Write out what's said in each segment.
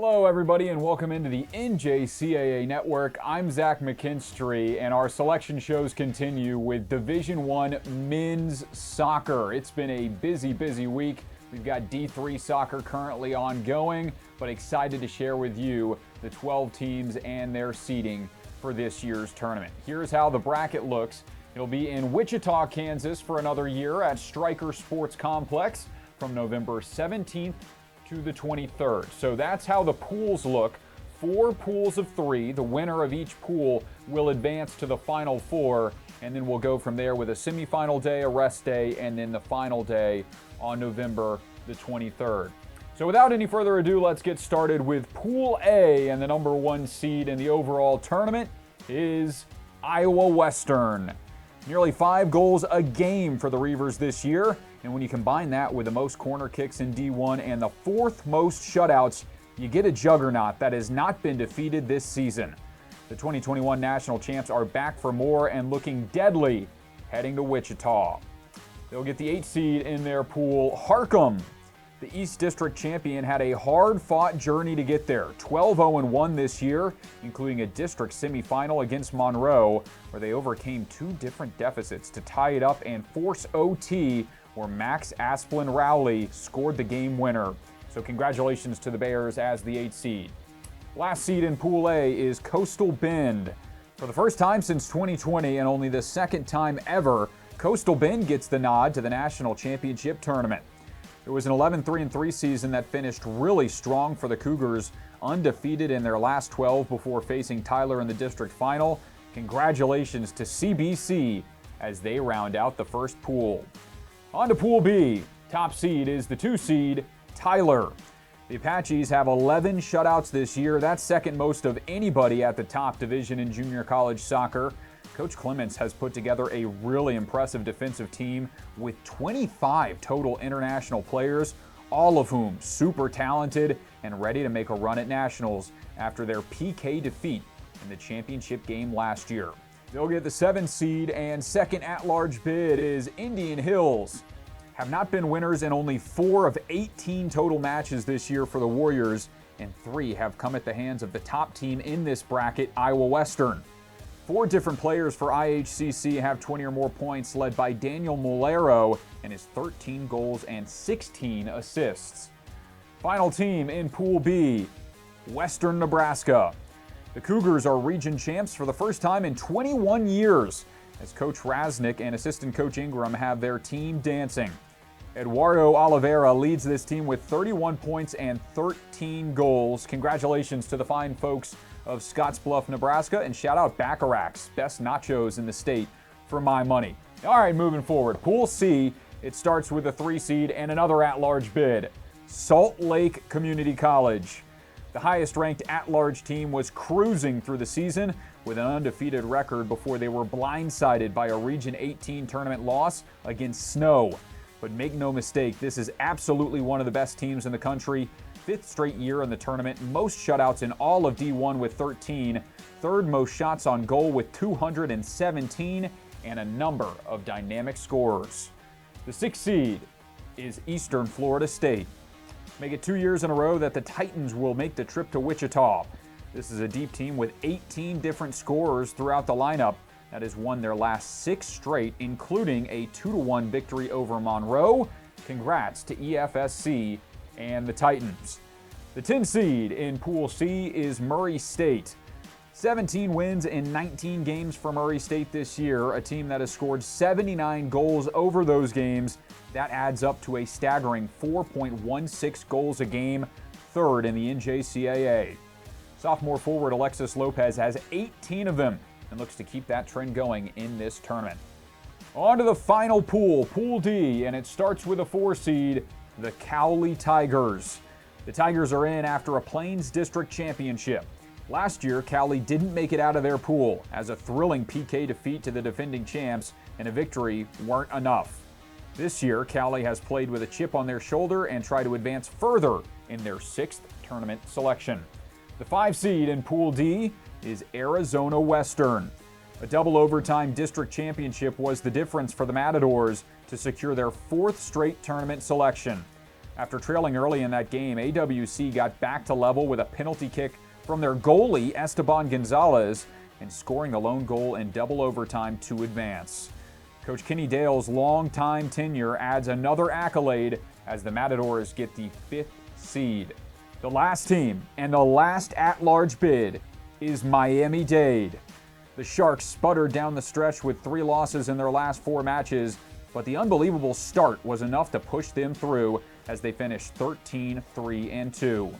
Hello, everybody, and welcome into the NJCAA Network. I'm Zach McKinstry, and our selection shows continue with Division I men's soccer. It's been a busy week. We've got D3 soccer currently ongoing, but excited to share with you the 12 teams and their seeding for this year's tournament. Here's how the bracket looks. It'll be in Wichita, Kansas for another year at Stryker Sports Complex from November 17th to the 23rd. So that's how the pools look. 4 pools of 3. The winner of each pool will advance to the Final Four, and then we'll go from there with a semifinal day, a rest day, and then the final day on November the 23rd. So without any further ado, let's get started with Pool A, and the number 1 seed in the overall tournament is Iowa Western. Nearly 5 goals a game for the Reavers this year, and when you combine that with the most corner kicks in D1 and the 4th most shutouts, you get a juggernaut that has not been defeated this season. The 2021 national champs are back for more and looking deadly heading to Wichita. They'll get the 8th seed in their pool, Harcum. The East District champion had a hard-fought journey to get there. 12-0-1 this year, including a district semifinal against Monroe, where they overcame 2 different deficits to tie it up and force OT, where Max Asplin-Rowley scored the game winner. So congratulations to the Bears as the 8th seed. Last seed in Pool A is Coastal Bend. For the first time since 2020 and only the second time ever, Coastal Bend gets the nod to the national championship tournament. It was an 11-3-3 season that finished really strong for the Cougars, undefeated in their last 12 before facing Tyler in the district final. Congratulations to CBC as they round out the first pool. On to Pool B. Top seed is the 2 seed, Tyler. The Apaches have 11 shutouts this year. That's second most of anybody at the top division in junior college soccer. Coach Clements has put together a really impressive defensive team with 25 total international players, all of whom super talented and ready to make a run at nationals after their PK defeat in the championship game last year. They'll get the 7th seed, and second at-large bid is Indian Hills. Have not been winners in only 4 of 18 total matches this year for the Warriors, and 3 have come at the hands of the top team in this bracket, Iowa Western. 4 different players for IHCC have 20 or more points, led by Daniel Molero and his 13 goals and 16 assists. Final team in Pool B, Western Nebraska. The Cougars are region champs for the first time in 21 years, as Coach Raznick and assistant coach Ingram have their team dancing. Eduardo Oliveira leads this team with 31 points and 13 goals. Congratulations to the fine folks of Scottsbluff, Nebraska, and shout out Bacharach's, best nachos in the state for my money. All right, moving forward. Pool C, it starts with a 3 seed and another at-large bid, Salt Lake Community College. The highest-ranked at-large team was cruising through the season with an undefeated record before they were blindsided by a Region 18 tournament loss against Snow. But make no mistake, this is absolutely one of the best teams in the country. 5th straight year in the tournament, most shutouts in all of D1 with 13, 3rd most shots on goal with 217, and a number of dynamic scorers. The 6th seed is Eastern Florida State. Make it 2 years in a row that the Titans will make the trip to Wichita. This is a deep team with 18 different scorers throughout the lineup that has won their last 6 straight, including a 2-1 victory over Monroe. Congrats to EFSC and the Titans. The 10 seed in Pool C is Murray State. 17 wins in 19 games for Murray State this year, a team that has scored 79 goals over those games. That adds up to a staggering 4.16 goals a game, 3rd in the NJCAA. Sophomore forward Alexis Lopez has 18 of them and looks to keep that trend going in this tournament. On to the final pool, Pool D, and it starts with a 4 seed, the Cowley Tigers. The Tigers are in after a Plains District Championship. Last year, Cowley didn't make it out of their pool, as a thrilling PK defeat to the defending champs and a victory weren't enough. This year, Cowley has played with a chip on their shoulder and try to advance further in their 6th tournament selection. The 5 seed in Pool D is Arizona Western. A double overtime district championship was the difference for the Matadors to secure their 4th straight tournament selection. After trailing early in that game, AWC got back to level with a penalty kick from their goalie, Esteban Gonzalez, and scoring a lone goal in double overtime to advance. Coach Kenny Dale's longtime tenure adds another accolade as the Matadors get the 5th seed. The last team and the last at-large bid is Miami-Dade. The Sharks sputtered down the stretch with 3 losses in their last 4 matches, but the unbelievable start was enough to push them through as they finished 13-3-2.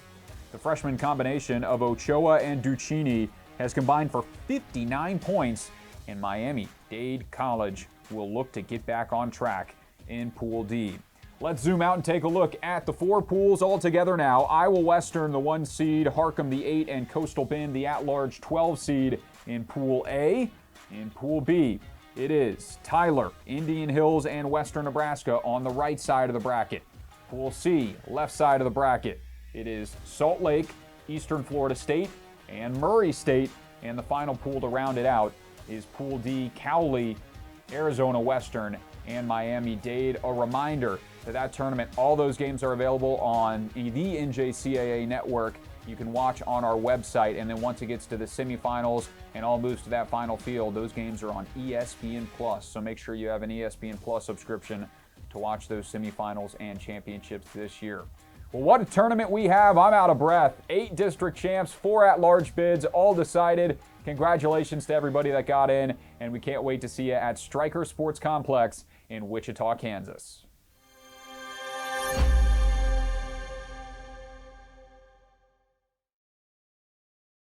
The freshman combination of Ochoa and Duccini has combined for 59 points, and Miami-Dade College will look to get back on track in Pool D. Let's zoom out and take a look at the 4 pools all together now. Iowa Western, the 1 seed, Harcum, the 8, and Coastal Bend, the at-large 12 seed in Pool A. In Pool B, it is Tyler, Indian Hills, and Western Nebraska on the right side of the bracket. Pool C, left side of the bracket, it is Salt Lake, Eastern Florida State, and Murray State. And the final pool to round it out is Pool D, Cowley, Arizona Western, and Miami-Dade. A reminder that tournament, all those games are available on the NJCAA network. You can watch on our website, and then once it gets to the semifinals and all moves to that final field, those games are on ESPN Plus. So make sure you have an ESPN Plus subscription to watch those semifinals and championships this year. Well, what a tournament we have. I'm out of breath. 8 district champs, 4 at-large bids, all decided. Congratulations to everybody that got in, and we can't wait to see you at Stryker Sports Complex in Wichita, Kansas.